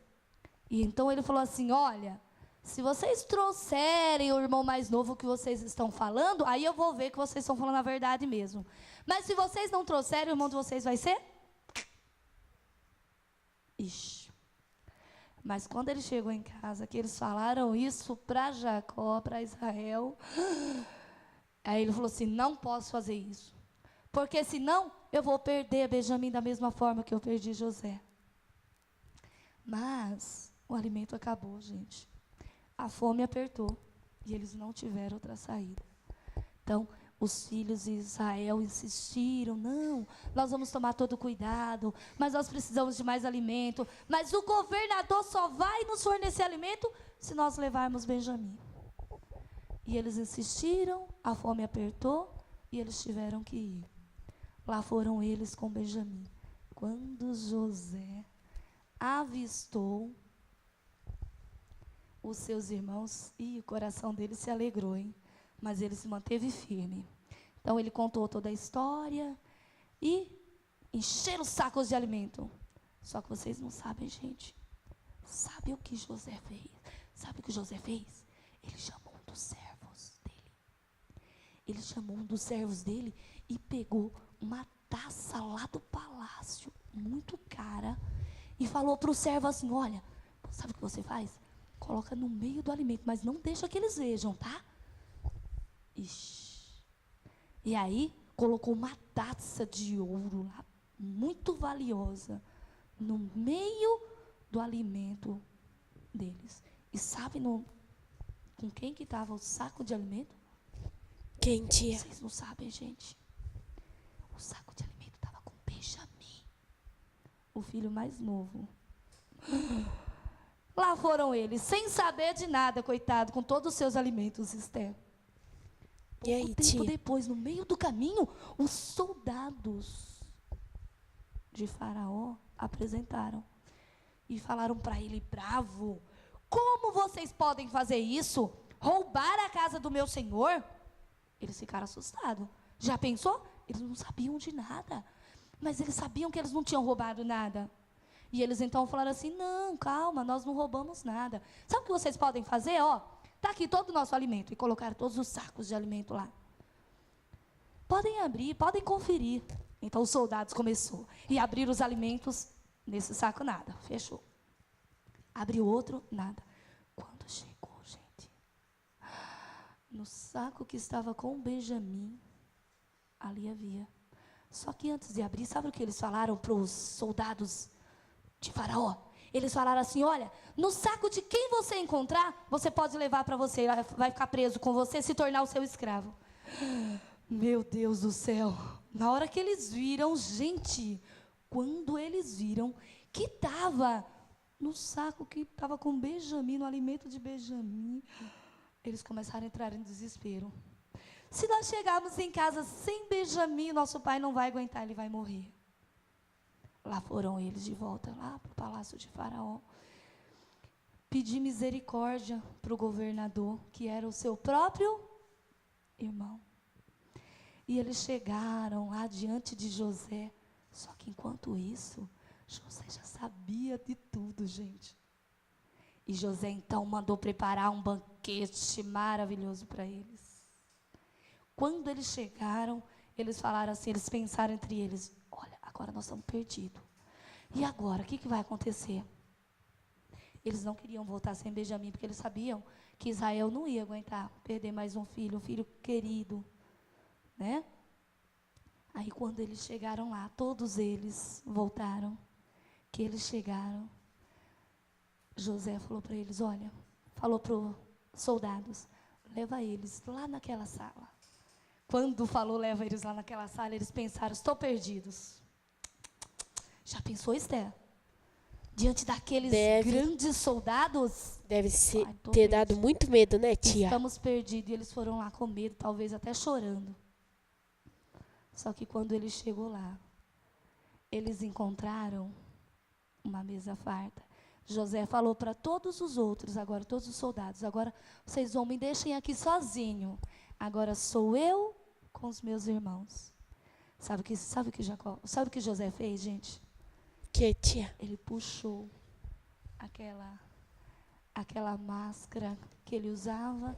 E então ele falou assim, olha, se vocês trouxerem o irmão mais novo que vocês estão falando, aí eu vou ver que vocês estão falando a verdade mesmo. Mas se vocês não trouxerem, o irmão de vocês vai ser? Ixi. Mas quando ele chegou em casa, que eles falaram isso para Jacó, para Israel, aí ele falou assim, não posso fazer isso. Porque senão eu vou perder Benjamim da mesma forma que eu perdi José. Mas o alimento acabou, gente. A fome apertou e eles não tiveram outra saída. Então, os filhos de Israel insistiram, não, nós vamos tomar todo cuidado, mas nós precisamos de mais alimento. Mas o governador só vai nos fornecer alimento se nós levarmos Benjamim. E eles insistiram, a fome apertou e eles tiveram que ir. Lá foram eles com Benjamim. Quando José avistou os seus irmãos, e o coração dele se alegrou, hein? Mas ele se manteve firme. Então ele contou toda a história e encheram os sacos de alimento. Só que vocês não sabem, gente. Sabe o que José fez? Sabe o que José fez? Ele chamou um dos servos dele. Ele chamou um dos servos dele e pegou uma taça lá do palácio, muito cara, e falou para o servo assim, olha, sabe o que você faz? Coloca no meio do alimento, mas não deixa que eles vejam, tá? Ixi. E aí, colocou uma taça de ouro lá, muito valiosa, no meio do alimento deles. E sabe com quem que estava o saco de alimento? Quem, tia? Vocês não sabem, gente. O saco de alimento estava com Benjamim. o filho mais novo. Lá foram eles, sem saber de nada, coitado, com todos os seus alimentos, Esther. E aí, Pouco tempo tia? depois, no meio do caminho, os soldados de Faraó apresentaram e falaram para ele, bravo, como vocês podem fazer isso? Roubar a casa do meu senhor? Eles ficaram assustados. Já pensou? Eles não sabiam de nada. Mas eles sabiam que eles não tinham roubado nada. E eles então falaram assim, não, calma, nós não roubamos nada. Sabe o que vocês podem fazer? Ó, está aqui todo o nosso alimento. E colocaram todos os sacos de alimento lá. Podem abrir, podem conferir. Então os soldados começaram. E abriram os alimentos, nesse saco nada, fechou. Abriu outro, nada. Quando chegou, gente, no saco que estava com Benjamim, ali havia. Só que antes de abrir, sabe o que eles falaram para os soldados de Faraó? Eles falaram assim, olha, no saco de quem você encontrar, você pode levar para você, vai ficar preso com você, se tornar o seu escravo. Meu Deus do céu. Na hora que eles viram, gente, quando eles viram que estava no saco que estava com Benjamim, no alimento de Benjamim, eles começaram a entrar em desespero. Se nós chegarmos em casa sem Benjamim, nosso pai não vai aguentar, ele vai morrer. Lá foram eles de volta, lá para o palácio de Faraó. Pedir misericórdia para o governador, que era o seu próprio irmão. E eles chegaram lá diante de José. Só que enquanto isso, José já sabia de tudo, gente. E José então mandou preparar um banquete maravilhoso para eles. Quando eles chegaram, eles falaram assim, eles pensaram entre eles, olha, agora nós estamos perdidos. E agora, o que vai acontecer? Eles não queriam voltar sem Benjamim, porque eles sabiam que Israel não ia aguentar perder mais um filho querido, né? Aí quando eles chegaram lá, todos eles voltaram, que eles chegaram, José falou para eles, olha, falou para os soldados, leva eles lá naquela sala. Quando falou, leva eles lá naquela sala, eles pensaram, estou perdidos. Já pensou, Esther? Diante daqueles grandes soldados? Deve ter dado muito medo, né, tia? Estamos perdidos. E eles foram lá com medo, talvez até chorando. Só que quando ele chegou lá, eles encontraram uma mesa farta. José falou para todos os outros, agora todos os soldados, agora vocês vão me deixem aqui sozinho. Agora sou eu com os meus irmãos. Sabe o que José fez, gente? Que, tia? Ele puxou aquela máscara que ele usava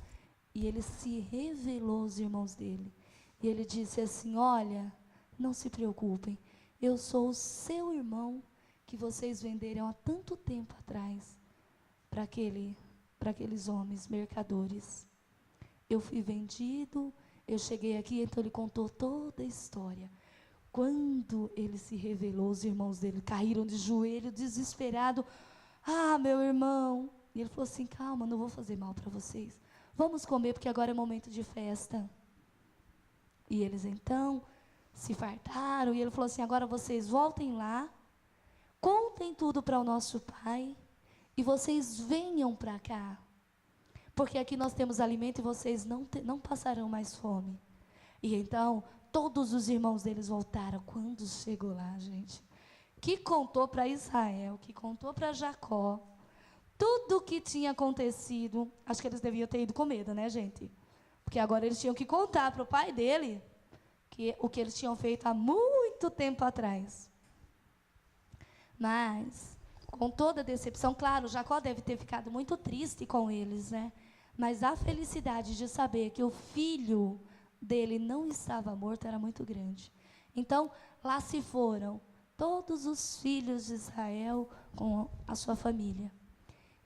e ele se revelou aos irmãos dele. E ele disse assim, olha, não se preocupem, eu sou o seu irmão que vocês venderam há tanto tempo atrás para aqueles homens mercadores. Eu fui vendido, eu cheguei aqui, então ele contou toda a história. Quando ele se revelou, os irmãos dele caíram de joelho, desesperado. Ah, meu irmão. E ele falou assim, calma, não vou fazer mal para vocês. Vamos comer, porque agora é momento de festa. E eles então se fartaram, e ele falou assim, agora vocês voltem lá, contem tudo para o nosso pai, e vocês venham para cá. Porque aqui nós temos alimento e vocês não passarão mais fome. E então, todos os irmãos deles voltaram. Quando chegou lá, gente, que contou para Israel, que contou para Jacó, tudo o que tinha acontecido. Acho que eles deviam ter ido com medo, né, gente? Porque agora eles tinham que contar para o pai dele o que eles tinham feito há muito tempo atrás. Mas, com toda a decepção, claro, Jacó deve ter ficado muito triste com eles, né? Mas a felicidade de saber que o filho dele não estava morto era muito grande. Então, lá se foram todos os filhos de Israel com a sua família.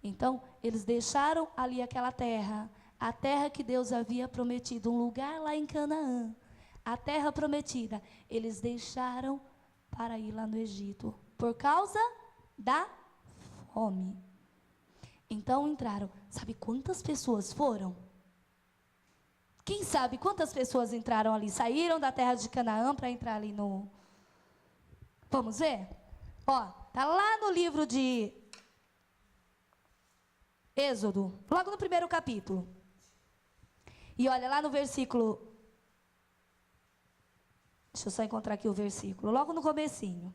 Então, eles deixaram ali aquela terra, a terra que Deus havia prometido, um lugar lá em Canaã, a terra prometida. Eles deixaram para ir lá no Egito, por causa da fome. Então entraram. Sabe quantas pessoas foram? Quem sabe quantas pessoas entraram ali? Saíram da terra de Canaã para entrar ali no... Vamos ver? Ó, tá lá no livro de Êxodo, logo no primeiro capítulo. E olha lá no versículo. Deixa eu só encontrar aqui o versículo. Logo no comecinho.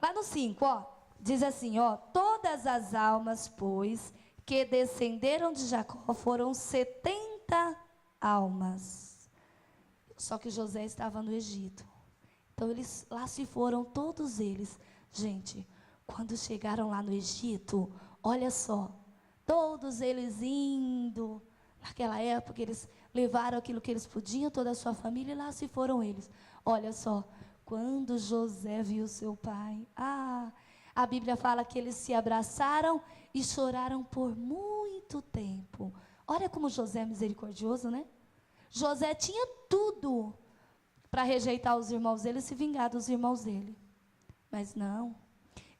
Lá no 5, ó. Diz assim, ó. Todas as almas, pois, que descenderam de Jacó foram 70 almas. Só que José estava no Egito. Então, eles lá se foram todos eles. Gente, quando chegaram lá no Egito, olha só. Todos eles indo. Naquela época, eles levaram aquilo que eles podiam, toda a sua família, e lá se foram eles. Olha só, quando José viu seu pai, a Bíblia fala que eles se abraçaram e choraram por muito tempo. Olha como José é misericordioso, né? José tinha tudo para rejeitar os irmãos dele e se vingar dos irmãos dele. Mas não,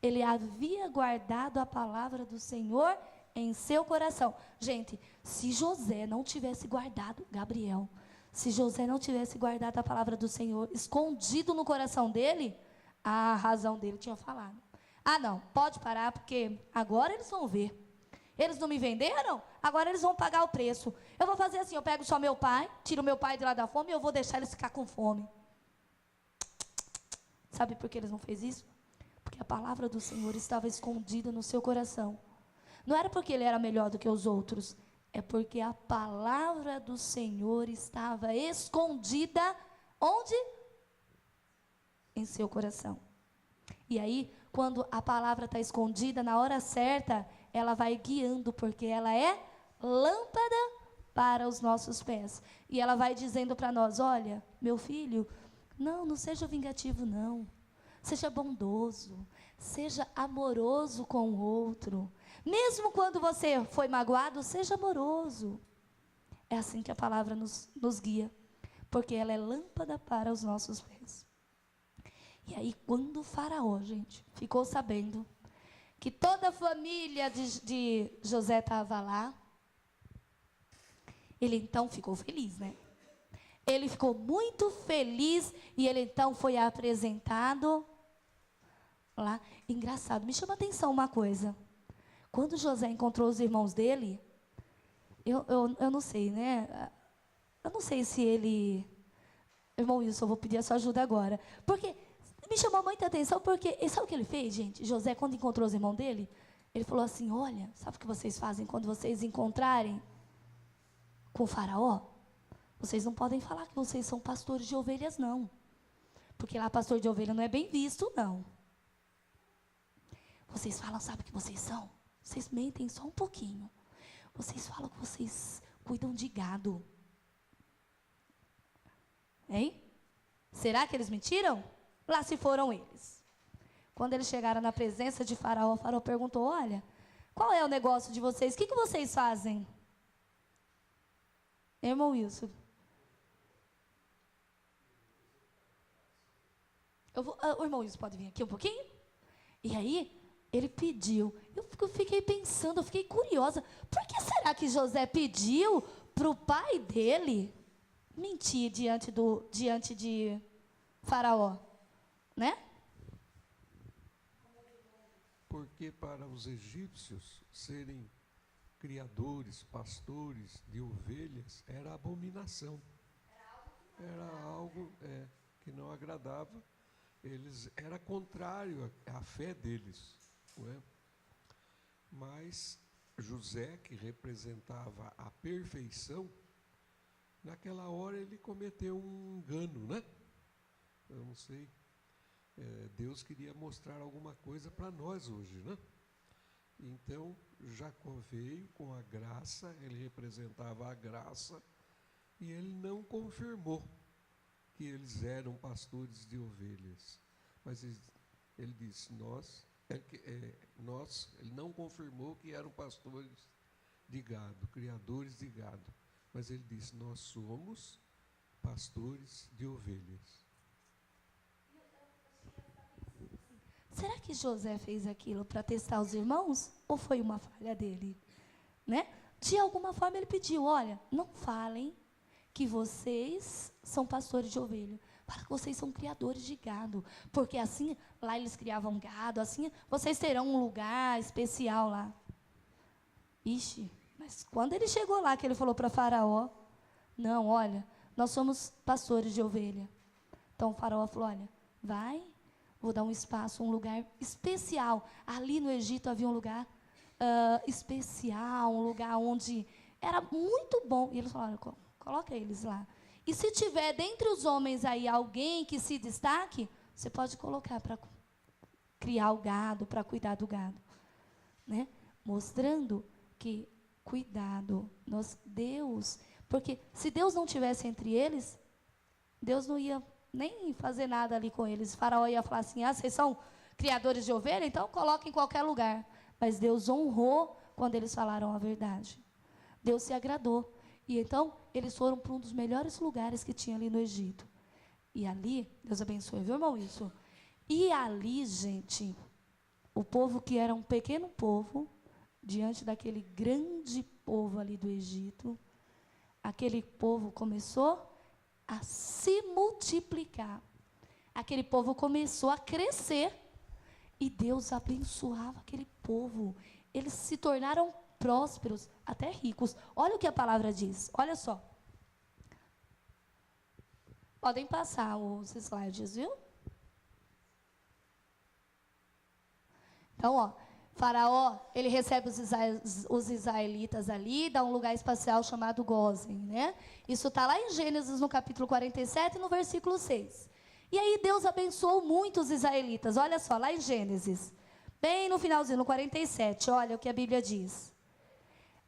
ele havia guardado a palavra do Senhor em seu coração. Gente, se José não tivesse guardado, Gabriel, se José não tivesse guardado a palavra do Senhor escondido no coração dele, a razão dele tinha falado. Não, pode parar, porque agora eles vão ver. Eles não me venderam? Agora eles vão pagar o preço. Eu vou fazer assim, eu pego só meu pai, tiro meu pai de lá da fome e eu vou deixar eles ficar com fome. Sabe por que eles não fez isso? Porque a palavra do Senhor estava escondida no seu coração. Não era porque ele era melhor do que os outros, é porque a palavra do Senhor estava escondida, onde? Em seu coração. E aí, quando a palavra está escondida, na hora certa, ela vai guiando, porque ela é lâmpada para os nossos pés. E ela vai dizendo para nós, olha, meu filho, não seja vingativo, não. Seja bondoso, seja amoroso com o outro. Mesmo quando você foi magoado, seja amoroso. É assim que a palavra nos guia, porque ela é lâmpada para os nossos pés. E aí, quando o faraó, gente, ficou sabendo que toda a família de José estava lá, ele então ficou feliz, né? Ele ficou muito feliz e ele então foi apresentado lá. Engraçado, me chama a atenção uma coisa. Quando José encontrou os irmãos dele, eu não sei, né? Eu não sei se ele... Irmão Wilson, eu vou pedir a sua ajuda agora. Porque me chamou muita atenção, porque... E sabe o que ele fez, gente? José, quando encontrou os irmãos dele, ele falou assim, olha, sabe o que vocês fazem quando vocês encontrarem com o faraó? Vocês não podem falar que vocês são pastores de ovelhas, não. Porque lá pastor de ovelha não é bem visto, não. Vocês falam, sabe o que vocês são? Vocês mentem só um pouquinho. Vocês falam que vocês cuidam de gado. Hein? Será que eles mentiram? Lá se foram eles. Quando eles chegaram na presença de Faraó, o Faraó perguntou, olha, qual é o negócio de vocês? O que vocês fazem? Irmão Wilson. O irmão Wilson pode vir aqui um pouquinho? E aí... Ele pediu. Eu fiquei pensando, eu fiquei curiosa. Por que será que José pediu para o pai dele mentir diante de Faraó? Né? Porque para os egípcios serem criadores, pastores de ovelhas, era abominação. Era algo que não agradava. Era contrário à fé deles. Não é? Mas José, que representava a perfeição, naquela hora ele cometeu um engano, né? Eu não sei. Deus queria mostrar alguma coisa para nós hoje, né? Então, Jacó veio com a graça, ele representava a graça, e ele não confirmou que eles eram pastores de ovelhas. Mas ele disse, ele não confirmou que eram pastores de gado, criadores de gado. Mas ele disse, nós somos pastores de ovelhas. Será que José fez aquilo para testar os irmãos? Ou foi uma falha dele? Né? De alguma forma ele pediu, olha, não falem que vocês são pastores de ovelha. Fala que vocês são criadores de gado, porque assim, lá eles criavam gado, assim, vocês terão um lugar especial lá. Ixi, mas quando ele chegou lá, que ele falou para Faraó, não, olha, nós somos pastores de ovelha. Então o Faraó falou, olha, vai, vou dar um espaço, um lugar especial. Ali no Egito havia um lugar especial, um lugar onde era muito bom. E eles falaram, olha, coloca eles lá. E se tiver dentre os homens aí alguém que se destaque, você pode colocar para criar o gado, para cuidar do gado. Né? Mostrando que, cuidado, Deus, porque se Deus não tivesse entre eles, Deus não ia nem fazer nada ali com eles. O Faraó ia falar assim, vocês são criadores de ovelha, então coloquem em qualquer lugar. Mas Deus honrou quando eles falaram a verdade. Deus se agradou. E então, eles foram para um dos melhores lugares que tinha ali no Egito. E ali, Deus abençoe, viu, irmão, isso? E ali, gente, o povo que era um pequeno povo, diante daquele grande povo ali do Egito, aquele povo começou a se multiplicar. Aquele povo começou a crescer. E Deus abençoava aquele povo. Eles se tornaram prósperos, até ricos. Olha o que a palavra diz, olha só. Podem passar os slides, viu? Então, ó, Faraó, ele recebe os israelitas ali, dá um lugar espacial chamado Gósen, né? Isso está lá em Gênesis, no capítulo 47, no versículo 6. E aí Deus abençoou muito os israelitas, olha só, lá em Gênesis, bem no finalzinho, no 47, olha o que a Bíblia diz.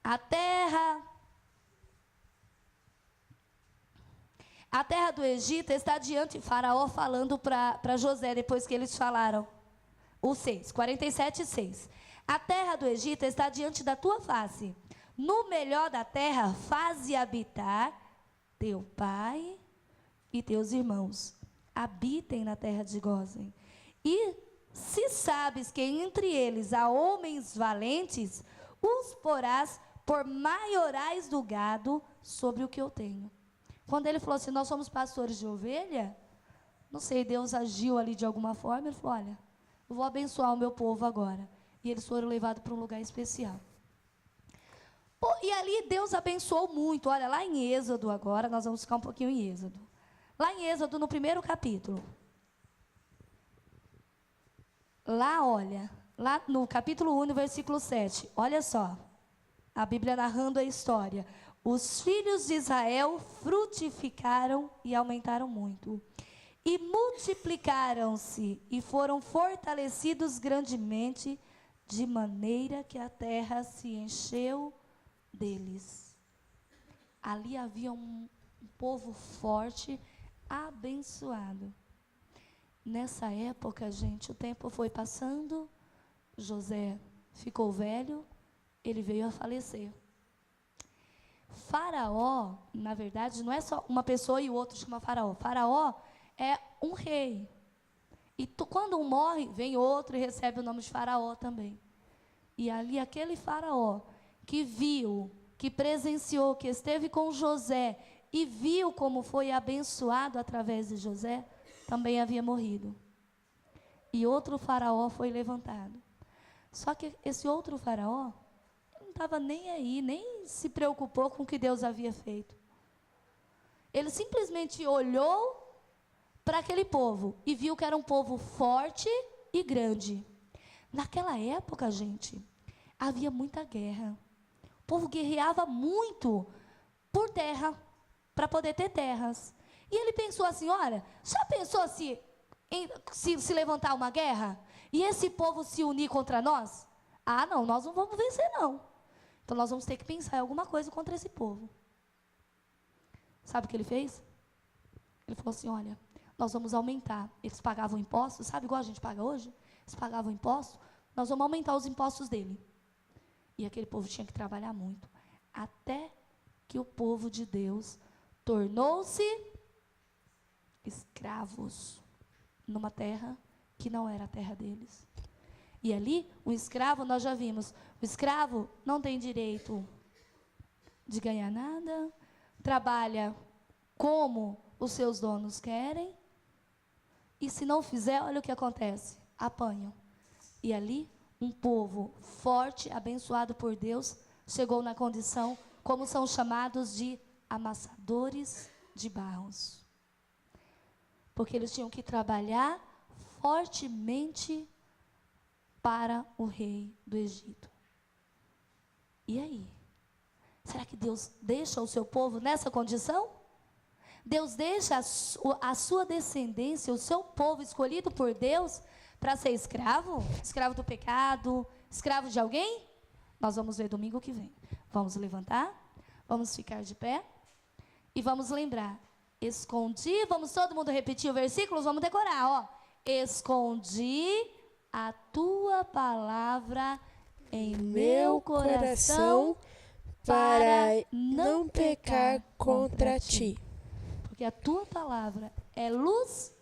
A terra do Egito está diante, Faraó falando para José, depois que eles falaram, o 6, 47, 6. A terra do Egito está diante da tua face. No melhor da terra, faze habitar teu pai e teus irmãos. Habitem na terra de Gósen. E se sabes que entre eles há homens valentes, os porás por maiorais do gado sobre o que eu tenho. Quando ele falou assim, nós somos pastores de ovelha, não sei, Deus agiu ali de alguma forma, ele falou, olha, eu vou abençoar o meu povo agora. E eles foram levados para um lugar especial. Pô, e ali Deus abençoou muito. Olha, lá em Êxodo agora, nós vamos ficar um pouquinho em Êxodo. Lá em Êxodo, no primeiro capítulo. Lá, olha, lá no capítulo 1, no versículo 7. Olha só, a Bíblia narrando a história. Os filhos de Israel frutificaram e aumentaram muito. E multiplicaram-se e foram fortalecidos grandemente, de maneira que a terra se encheu deles. Ali havia um povo forte, abençoado. Nessa época, gente, o tempo foi passando, José ficou velho, ele veio a falecer. Faraó, na verdade, não é só uma pessoa e o outro chama Faraó. Faraó é um rei. E quando um morre, vem outro e recebe o nome de Faraó também. E ali aquele Faraó que viu, que presenciou, que esteve com José e viu como foi abençoado através de José, também havia morrido. E outro Faraó foi levantado. Só que esse outro Faraó não estava nem aí, nem se preocupou com o que Deus havia feito. Ele simplesmente olhou para aquele povo e viu que era um povo forte e grande. Naquela época, gente, havia muita guerra. O povo guerreava muito por terra, para poder ter terras. E ele pensou assim, olha, já pensou se levantar uma guerra? E esse povo se unir contra nós? Ah, não, nós não vamos vencer, não. Então, nós vamos ter que pensar em alguma coisa contra esse povo. Sabe o que ele fez? Ele falou assim, olha, nós vamos aumentar. Eles pagavam impostos, sabe igual a gente paga hoje? Eles pagavam impostos, nós vamos aumentar os impostos dele. E aquele povo tinha que trabalhar muito. Até que o povo de Deus tornou-se escravos numa terra que não era a terra deles. E ali, o escravo, nós já vimos, o escravo não tem direito de ganhar nada, trabalha como os seus donos querem, E se não fizer, olha o que acontece. Apanham. E ali, um povo forte, abençoado por Deus, chegou na condição, como são chamados, de amassadores de barros. Porque eles tinham que trabalhar fortemente para o rei do Egito. E aí? Será que Deus deixa o seu povo nessa condição? Deus deixa a sua descendência, o seu povo escolhido por Deus, para ser escravo? Escravo do pecado? Escravo de alguém? Nós vamos ver domingo que vem. Vamos levantar, vamos ficar de pé e vamos lembrar. Escondi, vamos todo mundo repetir o versículo? Vamos decorar, ó. Escondi a tua palavra em meu coração para não pecar contra ti. Porque a tua palavra é luz,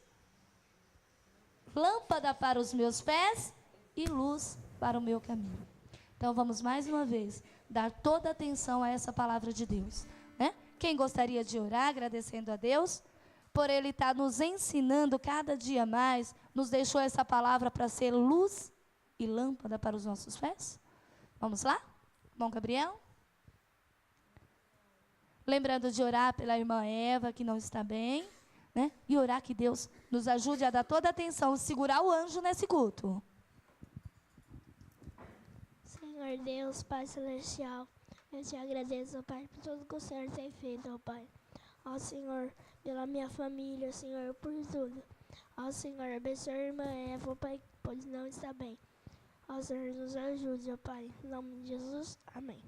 lâmpada para os meus pés e luz para o meu caminho. Então vamos mais uma vez dar toda a atenção a essa palavra de Deus, né? Quem gostaria de orar agradecendo a Deus por Ele estar nos ensinando cada dia mais, nos deixou essa palavra para ser luz e lâmpada para os nossos pés? Vamos lá? Bom, Gabriel? Lembrando de orar pela irmã Eva, que não está bem, né? E orar que Deus nos ajude a dar toda a atenção, segurar o anjo nesse culto. Senhor Deus, Pai Celestial, eu te agradeço, ó Pai, por tudo que o Senhor tem feito, ó Pai. Ó Senhor, pela minha família, Senhor, por tudo. Ó Senhor, abençoe a irmã Eva, ó Pai, pois não está bem. Ó Senhor, nos ajude, ó Pai. Em nome de Jesus, amém.